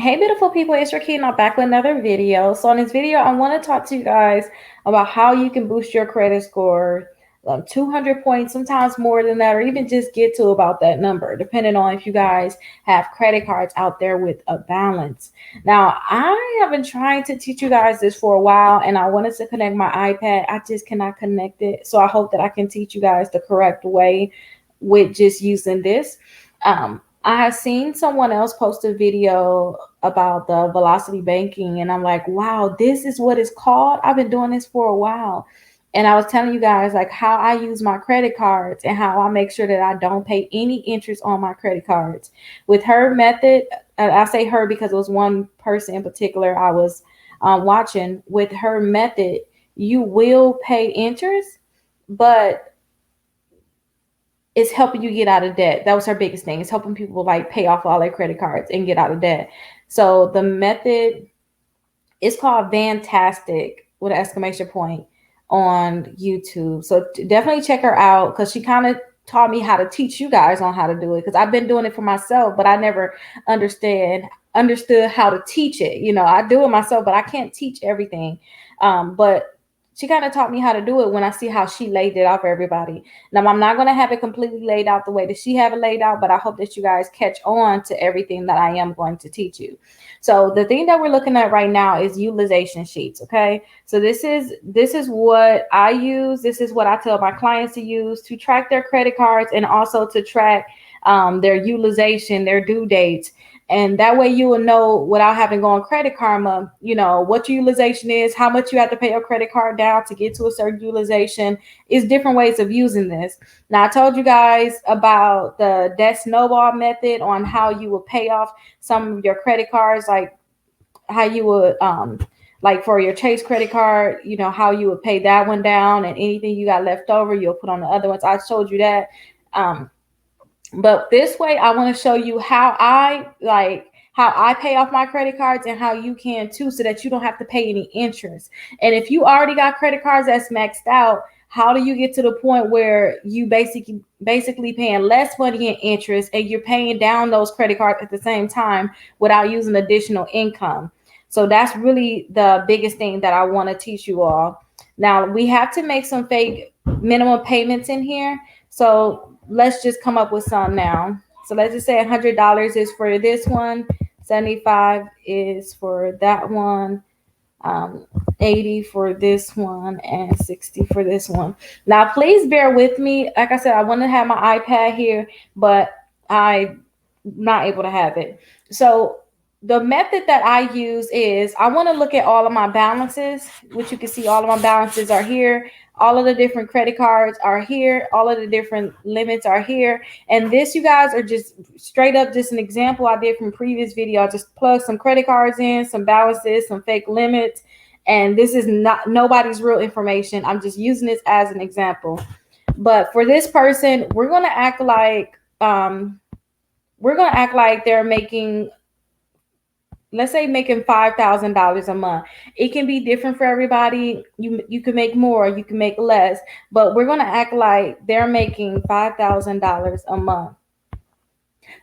Hey beautiful people, it's Rickita. I'm back with another video. So in this video, I want to talk to you guys about how you can boost your credit score 200 points, sometimes more than that, or even just get to about that number, depending on if you guys have credit cards out there with a balance. Now, I have been trying to teach you guys this for a while, and I wanted to connect my iPad. I just cannot connect it. So I hope that I can teach you guys the correct way with just using this. I have seen someone else post a video about the velocity banking, and I'm like, wow, this is what it's called. I've been doing this for a while. And I was telling you guys like how I use my credit cards and how I make sure that I don't pay any interest on my credit cards. With her method, I say her because it was one person in particular I was watching. With her method, you will pay interest, but it's helping you get out of debt. That was her biggest thing. It's helping people like pay off all their credit cards and get out of debt. So the method is called Fantastic with an exclamation point on YouTube. So definitely check her out because she kind of taught me how to teach you guys on how to do it, because I've been doing it for myself, but I never understood how to teach it. You know, I do it myself, but I can't teach everything. But she kind of taught me how to do it when I see how she laid it out for everybody. Now, I'm not going to have it completely laid out the way that she have it laid out, but I hope that you guys catch on to everything that I am going to teach you. So the thing that we're looking at right now is utilization sheets. Okay. So this is what I use. This is what I tell my clients to use to track their credit cards and also to track their utilization, their due dates. And that way you will know without having to go on Credit Karma, you know, what your utilization is, how much you have to pay your credit card down to get to a certain utilization. Is different ways of using this. Now, I told you guys about the debt snowball method on how you will pay off some of your credit cards, like how you would like for your Chase credit card, you know, how you would pay that one down, and anything you got left over, you'll put on the other ones. I showed you that. Um, but this way, I want to show you how I pay off my credit cards and how you can too, so that you don't have to pay any interest. And if you already got credit cards that's maxed out, how do you get to the point where you basically paying less money in interest and you're paying down those credit cards at the same time without using additional income? So that's really the biggest thing that I want to teach you all. Now, we have to make some fake minimum payments in here. So let's just come up with some now. So let's just say $100 is for this one, 75 is for that one, 80 for this one, and 60 for this one. Now, please bear with me. Like I said, I want to have my iPad here, but I'm not able to have it. So the method that I use is I want to look at all of my balances, which you can see all of my balances are here. All of the different credit cards are here. All of the different limits are here. And this, you guys, are just straight up just an example I did from previous video. I just plug some credit cards in, some balances, some fake limits. And this is not nobody's real information. I'm just using this as an example. But for this person, we're gonna act like they're making, let's say, making $5,000 a month. It can be different for everybody. You can make more, you can make less, but we're going to act like they're making $5,000 a month.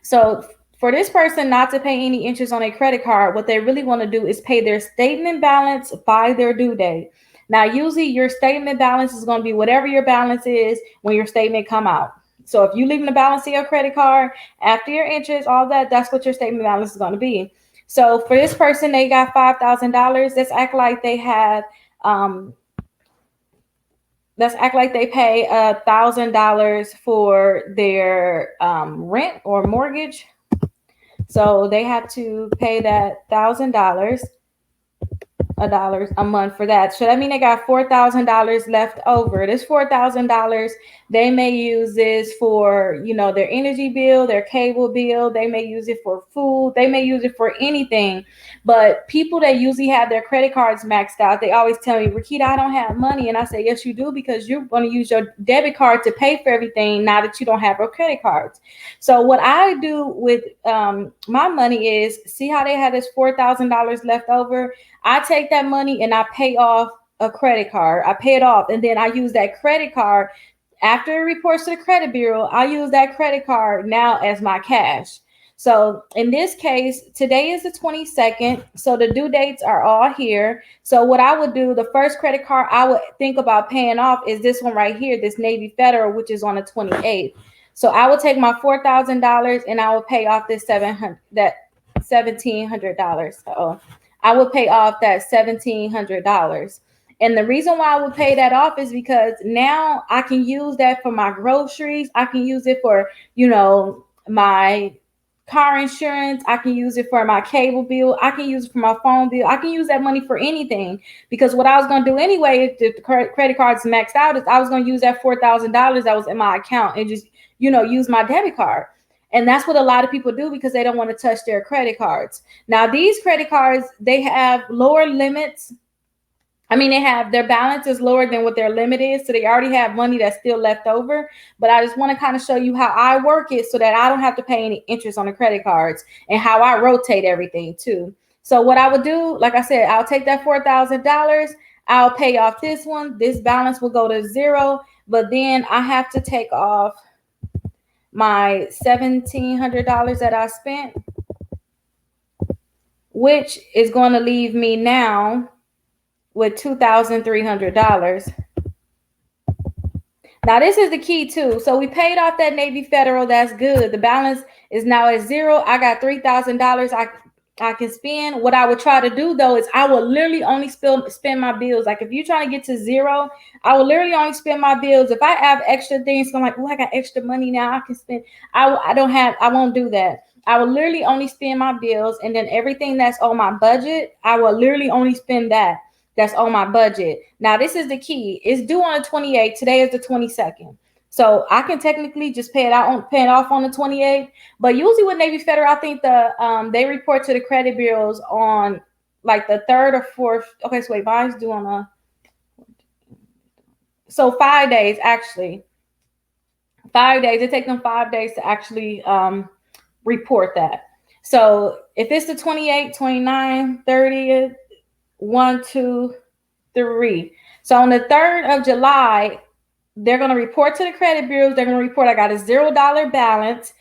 So for this person not to pay any interest on a credit card, what they really want to do is pay their statement balance by their due date. Now, usually your statement balance is going to be whatever your balance is when your statement come out. So if you leaving the balance of your credit card after your interest, all that, that's what your statement balance is going to be. So for this person, they got $5,000. Let's act like they have let's act like they pay $1,000 for their rent or mortgage. So they have to pay that $1,000 a month for that. So that means they got $4,000 left over. This $4,000, they may use this for, you know, their energy bill, their cable bill. They may use it for food. They may use it for anything. But people that usually have their credit cards maxed out, they always tell me, Rickita, I don't have money. And I say, yes, you do, because you're going to use your debit card to pay for everything now that you don't have your credit cards. So what I do with my money is, see how they had this $4,000 left over? I take that money and I pay off a credit card. I pay it off, and then I use that credit card. After it reports to the credit bureau, I use that credit card now as my cash. So in this case, today is the 22nd. So the due dates are all here. So what I would do, the first credit card I would think about paying off is this one right here, this Navy Federal, which is on the 28th. So I would take my $4,000 and I would pay off this $1,700. So I would pay off that $1,700. And the reason why I would pay that off is because now I can use that for my groceries. I can use it for, my car insurance. I can use it for my cable bill. I can use it for my phone bill. I can use that money for anything, because what I was going to do anyway, if the credit card's maxed out, is I was going to use that $4,000 that was in my account and just, use my debit card. And that's what a lot of people do because they don't want to touch their credit cards. Now, these credit cards, they have lower limits. They have their balance is lower than what their limit is. So they already have money that's still left over. But I just want to kind of show you how I work it so that I don't have to pay any interest on the credit cards, and how I rotate everything too. So what I would do, like I said, I'll take that $4,000. I'll pay off this one. This balance will go to zero. But then I have to take off my $1,700 that I spent, which is going to leave me now with $2,300. Now, this is the key too. So we paid off that Navy Federal. That's good. The balance is now at zero. I got $3,000 I can spend. What I would try to do though is I will literally only spend my bills. Like if you're trying to get to zero, I will literally only spend my bills. If I have extra things, so I'm like, oh, I got extra money now, I can spend. I won't do that. I will literally only spend my bills, and then everything that's on my budget, I will literally only spend that. That's on my budget. Now, this is the key. It's due on the 28th. Today is the 22nd. So I can technically just pay it off on the 28th. But usually with Navy Federal, I think they report to the credit bureaus on like the 3rd or 4th. Okay, so wait, mine's due on 5 days actually. 5 days. It takes them 5 days to actually report that. So if it's the 28th, 29th, 30th, 1, 2, 3. So on the 3rd of July, they're going to report to the credit bureaus. They're going to report I got a $0 balance.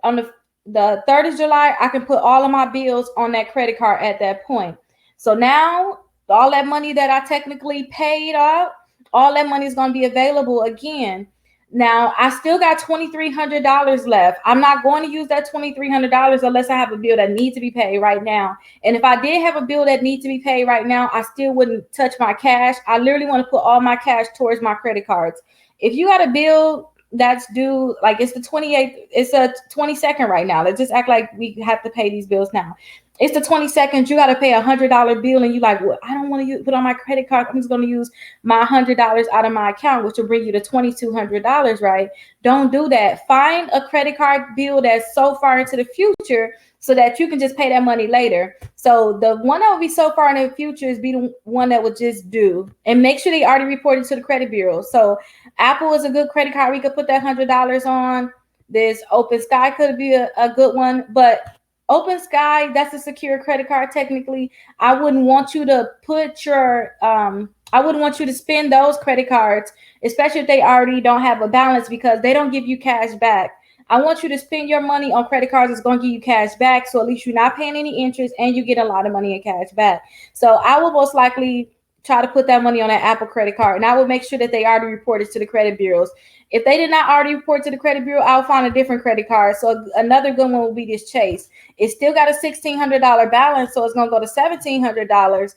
On the 3rd of July, I can put all of my bills on that credit card at that point. So now all that money that I technically paid off, all that money is going to be available again. Now, I still got $2,300 left. I'm not going to use that $2,300 unless I have a bill that needs to be paid right now. And if I did have a bill that needs to be paid right now, I still wouldn't touch my cash. I literally want to put all my cash towards my credit cards. If you got a bill that's due, like it's the 28th, it's a 22nd right now. Let's just act like we have to pay these bills now. It's the 22nd. You got to pay $100 bill, and you like, well, I don't want to put on my credit card. I'm just going to use my $100 out of my account, which will bring you to $2,200, right? Don't do that. Find a credit card bill that's so far into the future so that you can just pay that money later. So the one that will be so far in the future is be the one that would just do, and make sure they already reported to the credit bureau. So Apple is a good credit card. We could put that $100 on. This Open Sky could be a good one, but Open Sky, that's a secure credit card technically. I wouldn't want you to I wouldn't want you to spend those credit cards, especially if they already don't have a balance, because they don't give you cash back. I want you to spend your money on credit cards that's going to give you cash back, so at least you're not paying any interest and you get a lot of money in cash back. So I will most likely try to put that money on an Apple credit card, and I will make sure that they already reported to the credit bureaus. If they did not already report to the credit bureau, I'll find a different credit card. So another good one will be this Chase. It's still got a $1,600 balance, so it's going to go to $1,700.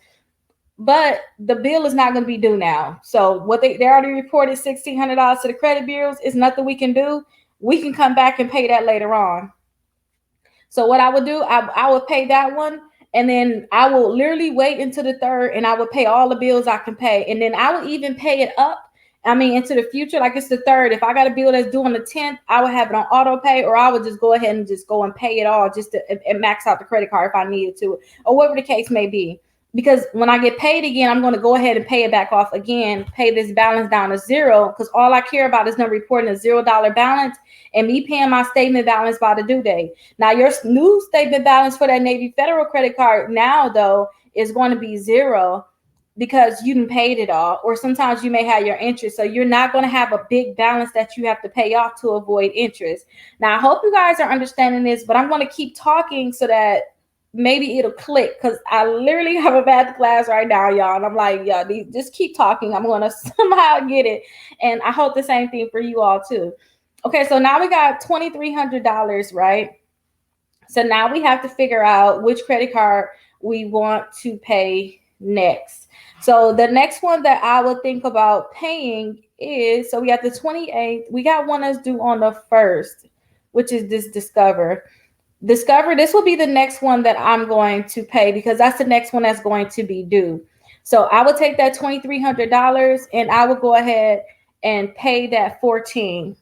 But the bill is not going to be due now. So what they already reported $1,600 to the credit bureaus. Is nothing we can do. We can come back and pay that later on. So what I would do, I would pay that one, and then I will literally wait until the 3rd, and I would pay all the bills I can pay. And then I would even pay it up. Into the future, like it's the 3rd. If I got a bill that's due on the 10th, I would have it on auto pay, or I would just go ahead and just go and pay it all just to and max out the credit card if I needed to, or whatever the case may be. Because when I get paid again, I'm going to go ahead and pay it back off again, pay this balance down to zero, because all I care about is them reporting a $0 balance and me paying my statement balance by the due date. Now, your new statement balance for that Navy Federal credit card now, though, is going to be zero. because you didn't paid it all, or sometimes you may have your interest. So you're not going to have a big balance that you have to pay off to avoid interest. Now, I hope you guys are understanding this, but I'm going to keep talking so that maybe it'll click, because I literally have a math class right now, y'all. And I'm like, y'all, just keep talking. I'm going to somehow get it. And I hope the same thing for you all too. Okay, so now we got $2,300, right? So now we have to figure out which credit card we want to pay next. So the next one that I would think about paying is, so we got the 28th. We got one that's due on the 1st, which is this Discover. Discover, this will be the next one that I'm going to pay, because that's the next one that's going to be due. So I would take that $2,300 and I would go ahead and pay that 14.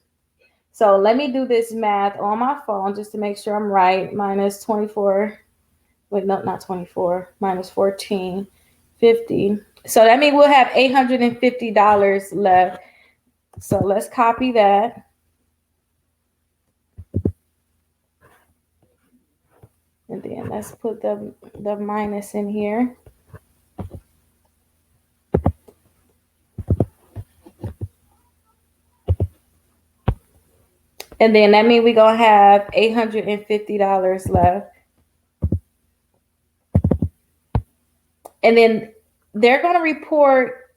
So let me do this math on my phone just to make sure I'm right. Minus 24. Wait, no, not 24. Minus 14. 50. So that means we'll have $850 left. So let's copy that. And then let's put the minus in here. And then that means we're going to have $850 left. And then they're going to report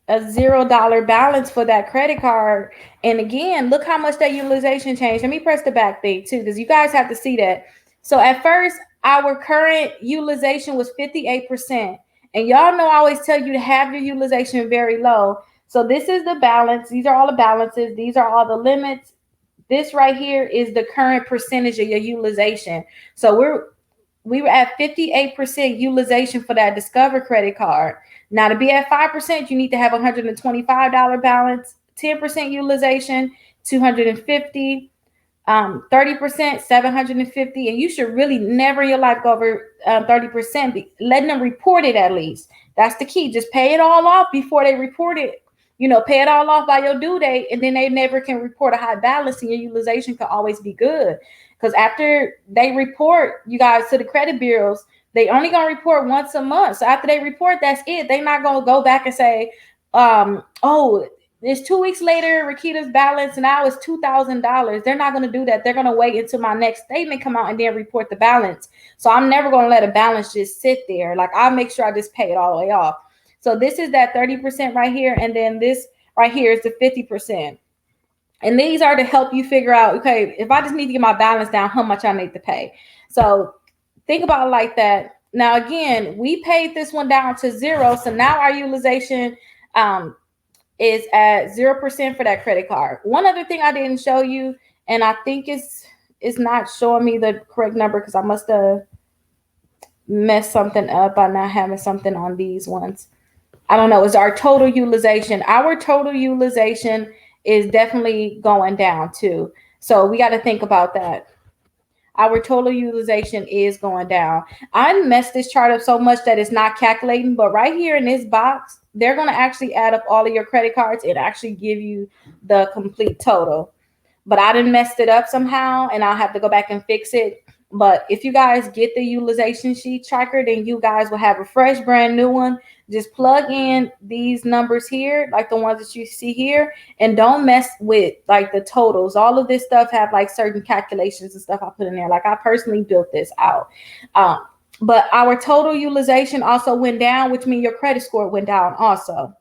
a $0 balance for that credit card. And again, look how much that utilization changed. Let me press the back thing too, because you guys have to see that. So at first, our current utilization was 58%. And y'all know I always tell you to have your utilization very low. So this is the balance. These are all the balances. These are all the limits. This right here is the current percentage of your utilization. So we were at 58% utilization for that Discover credit card. Now, to be at 5%, you need to have $125 balance, 10% utilization, 250, 30%, 750. And you should really never in your life go over 30%. Letting them report it at least. That's the key. Just pay it all off before they report it. You know, pay it all off by your due date, and then they never can report a high balance, and your utilization can always be good. Because after they report you guys to the credit bureaus, they only going to report once a month. So after they report, that's it. They're not going to go back and say, oh, it's 2 weeks later, Rickita's balance now is $2,000. They're not going to do that. They're going to wait until my next statement come out and then report the balance. So I'm never going to let a balance just sit there. Like, I'll make sure I just pay it all the way off. So this is that 30% right here. And then this right here is the 50%. And these are to help you figure out, okay, if I just need to get my balance down, how much I need to pay. So think about it like that. Now, again, we paid this one down to 0. So now our utilization is at 0% for that credit card. One other thing I didn't show you, and I think it's not showing me the correct number because I must have messed something up by not having something on these ones. I don't know. It's our total utilization. Our total utilization is definitely going down too. So we got to think about that. Our total utilization is going down. I messed this chart up so much that it's not calculating, but right here in this box, they're going to actually add up all of your credit cards and actually give you the complete total. But I didn't mess it up somehow, and I'll have to go back and fix it. But if you guys get the utilization sheet tracker, then you guys will have a fresh, brand new one. Just plug in these numbers here, like the ones that you see here, and don't mess with like the totals. All of this stuff have like certain calculations and stuff I put in there. Like, I personally built this out. But our total utilization also went down, which means your credit score went down also.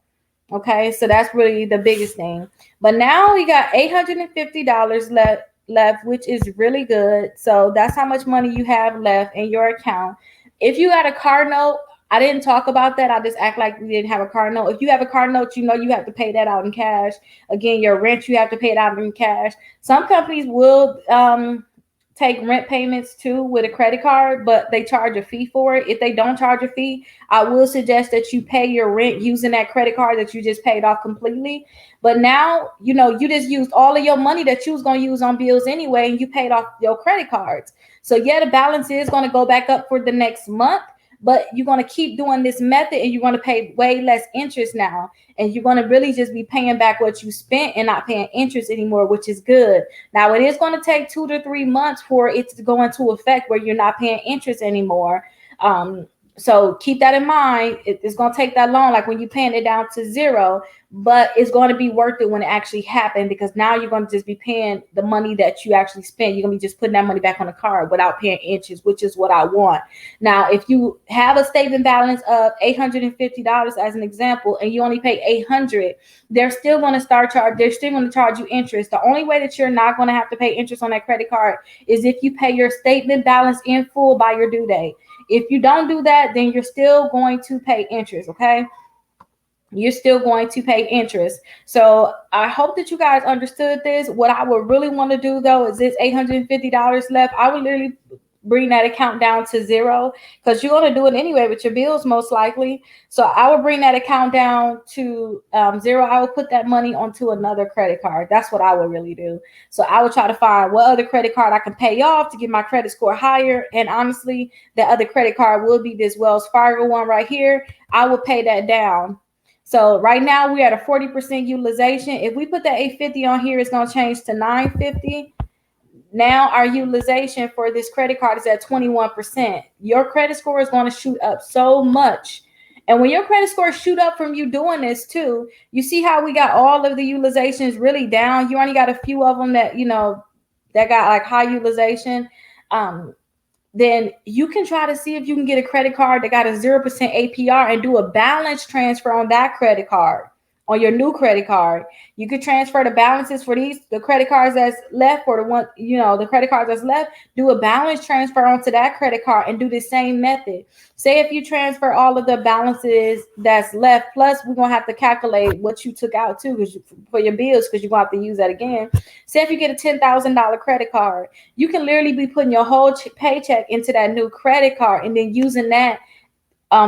Okay, so that's really the biggest thing. But now we got $850 left, which is really good. So that's how much money you have left in your account. If you got a car note, I didn't talk about that. I just act like we didn't have a car note. If you have a car note, you know you have to pay that out in cash. Again, your rent, you have to pay it out in cash. Some companies will take rent payments too with a credit card, but they charge a fee for it. If they don't charge a fee, I will suggest that you pay your rent using that credit card that you just paid off completely. But now, you know, you just used all of your money that you was going to use on bills anyway, and you paid off your credit cards. So yeah, the balance is going to go back up for the next month, but you're going to keep doing this method, and you're going to pay way less interest now. And you're going to really just be paying back what you spent and not paying interest anymore, which is good. Now, it is going to take 2 to 3 months for it to go into effect where you're not paying interest anymore. So keep that in mind. It's going to take that long, like when you're paying it down to zero, but it's going to be worth it when it actually happened, because now you're going to just be paying the money that you actually spent. You're going to be just putting that money back on the card without paying interest, which is what I want. Now, if you have a statement balance of $850 as an example, and you only pay 800, they're still going to they're still going to charge you interest. The only way that you're not going to have to pay interest on that credit card is if you pay your statement balance in full by your due date. If you don't do that, then you're still going to pay interest, okay? You're still going to pay interest. So I hope that you guys understood this. What I would really want to do, though, is this $850 left. I would literally bring that account down to zero, because you're going to do it anyway with your bills, most likely. So I would bring that account down to zero. I would put that money onto another credit card. That's what I would really do. So I would try to find what other credit card I can pay off to get my credit score higher. And honestly, that other credit card will be this Wells Fargo one right here. I would pay that down. So right now we're at a 40% utilization. If we put that 850 on here, it's going to change to 950. Now our utilization for this credit card is at 21%. Your credit score is going to shoot up so much. And when your credit score shoot up from you doing this too, you see how we got all of the utilizations really down. You only got a few of them that, that got like high utilization. Then you can try to see if you can get a credit card that got a 0% APR and do a balance transfer on that credit card, on your new credit card. You could transfer the balances for the credit cards that's left, or the credit cards that's left, do a balance transfer onto that credit card and do the same method. Say if you transfer all of the balances that's left, plus we're going to have to calculate what you took out too for your bills, because you're going to have to use that again. Say if you get a $10,000 credit card, you can literally be putting your whole paycheck into that new credit card and then using that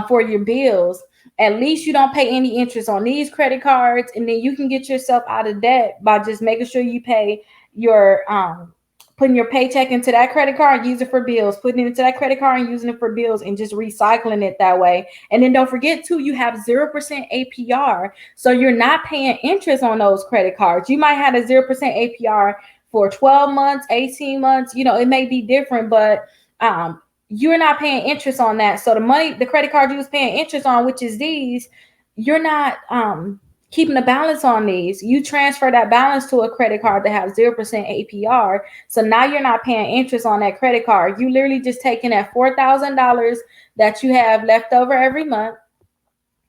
for your bills. At least you don't pay any interest on these credit cards, and then you can get yourself out of debt by just making sure you pay your putting your paycheck into that credit card and use it for bills, putting it into that credit card and using it for bills, and just recycling it that way. And then don't forget too, you have 0% APR, so you're not paying interest on those credit cards. You might have a 0% APR for 12 months, 18 months, it may be different, but you're not paying interest on that. So the credit card you was paying interest on, which is these, you're not keeping the balance on these. You transfer that balance to a credit card that has 0% APR. So now you're not paying interest on that credit card. You literally just taking that $4,000 that you have left over every month.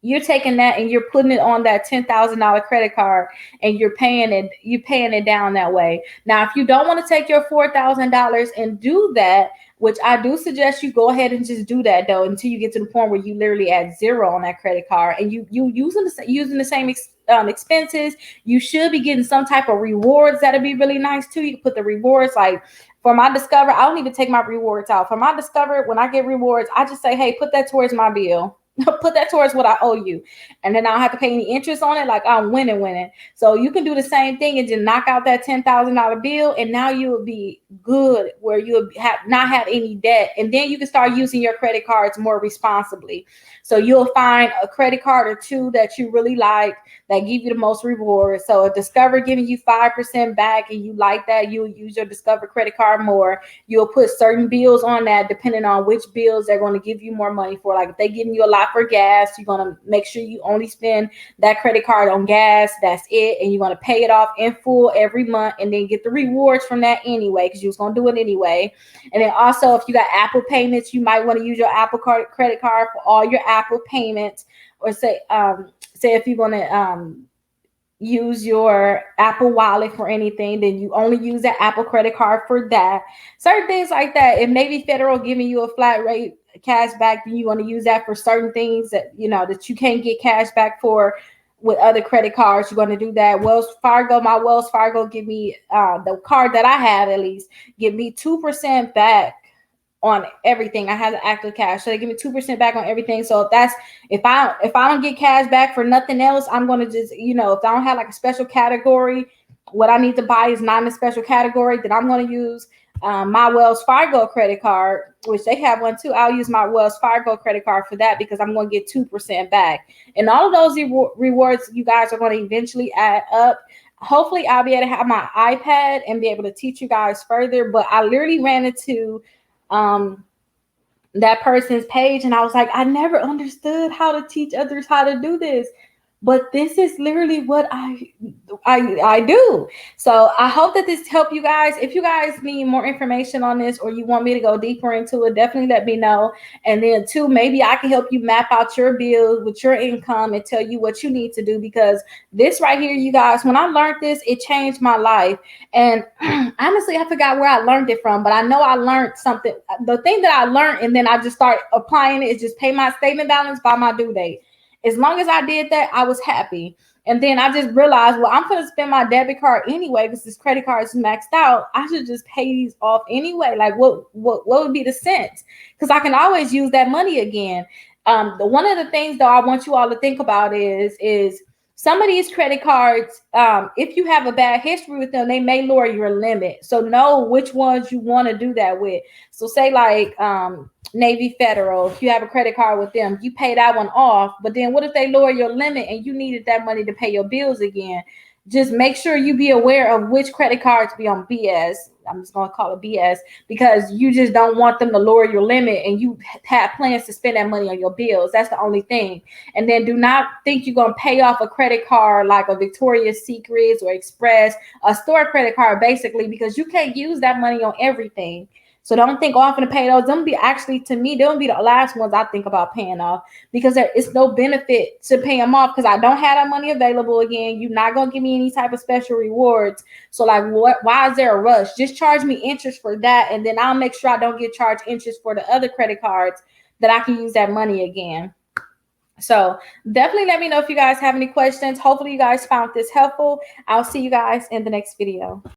You're taking that and you're putting it on that $10,000 credit card, and you're paying it down that way. Now, if you don't want to take your $4,000 and do that, which I do suggest you go ahead and just do that though, until you get to the point where you literally at zero on that credit card, and you using the same expenses, you should be getting some type of rewards that'll be really nice too. You can put the rewards, like for my Discover, I don't even take my rewards out. For my Discover, when I get rewards, I just say, hey, put that towards my bill. Put that towards what I owe you, and then I don't have to pay any interest on it. Like I'm winning. So you can do the same thing and just knock out that $10,000 bill, and now you will be good where you not have any debt, and then you can start using your credit cards more responsibly. So you'll find a credit card or two that you really like that give you the most rewards. So if Discover giving you 5% back and you like that, you'll use your Discover credit card more. You'll put certain bills on that depending on which bills they're going to give you more money for. Like if they're giving you a lot for gas, you're going to make sure you only spend that credit card on gas. That's it. And you're going to pay it off in full every month and then get the rewards from that anyway, because you was going to do it anyway. And then also, if you got Apple payments, you might want to use your Apple credit card for all your Apple payments. Or say if you want to use your Apple wallet for anything, then you only use that Apple credit card for that. Certain things like that. If maybe Federal giving you a flat rate cash back, then you want to use that for certain things that that you can't get cash back for with other credit cards. You're going to do that. My Wells Fargo give me the card that I have, at least give me 2% back on everything. I have the active cash, so they give me 2% back on everything. So if I don't get cash back for nothing else, I'm going to just if I don't have like a special category, what I need to buy is not in a special category, then I'm going to use my Wells Fargo credit card, which they have one too. I'll use my Wells Fargo credit card for that, because I'm going to get 2% back. And all of those rewards, you guys, are going to eventually add up. Hopefully I'll be able to have my iPad and be able to teach you guys further, but I literally ran into that person's page, and I was like, I never understood how to teach others how to do this, but this is literally what I do. So I hope that this helped you guys. If you guys need more information on this, or you want me to go deeper into it, definitely let me know. And then too, maybe I can help you map out your bills with your income and tell you what you need to do, because this right here, you guys, when I learned this, it changed my life. And honestly, I forgot where I learned it from, but I know I learned something. The thing that I learned, and then I just start applying it, is just pay my statement balance by my due date. As long as I did that, I was happy. And then I just realized, well, I'm going to spend my debit card anyway because this credit card is maxed out. I should just pay these off anyway. Like, what would be the sense? Because I can always use that money again. One of the things, though, I want you all to think about is some of these credit cards, if you have a bad history with them, they may lower your limit. So know which ones you want to do that with. So say like Navy Federal, if you have a credit card with them, you pay that one off. But then what if they lower your limit and you needed that money to pay your bills again? Just make sure you be aware of which credit cards be on BS. I'm just going to call it BS, because you just don't want them to lower your limit and you have plans to spend that money on your bills. That's the only thing. And then do not think you're going to pay off a credit card like a Victoria's Secrets or Express, a store credit card, basically, because you can't use that money on everything. So don't think, oh, I'm going to pay those. Them be actually, to me, they'll be the last ones I think about paying off, because there is no benefit to pay them off because I don't have that money available again. You're not going to give me any type of special rewards. So like, why is there a rush? Just charge me interest for that. And then I'll make sure I don't get charged interest for the other credit cards that I can use that money again. So definitely let me know if you guys have any questions. Hopefully you guys found this helpful. I'll see you guys in the next video.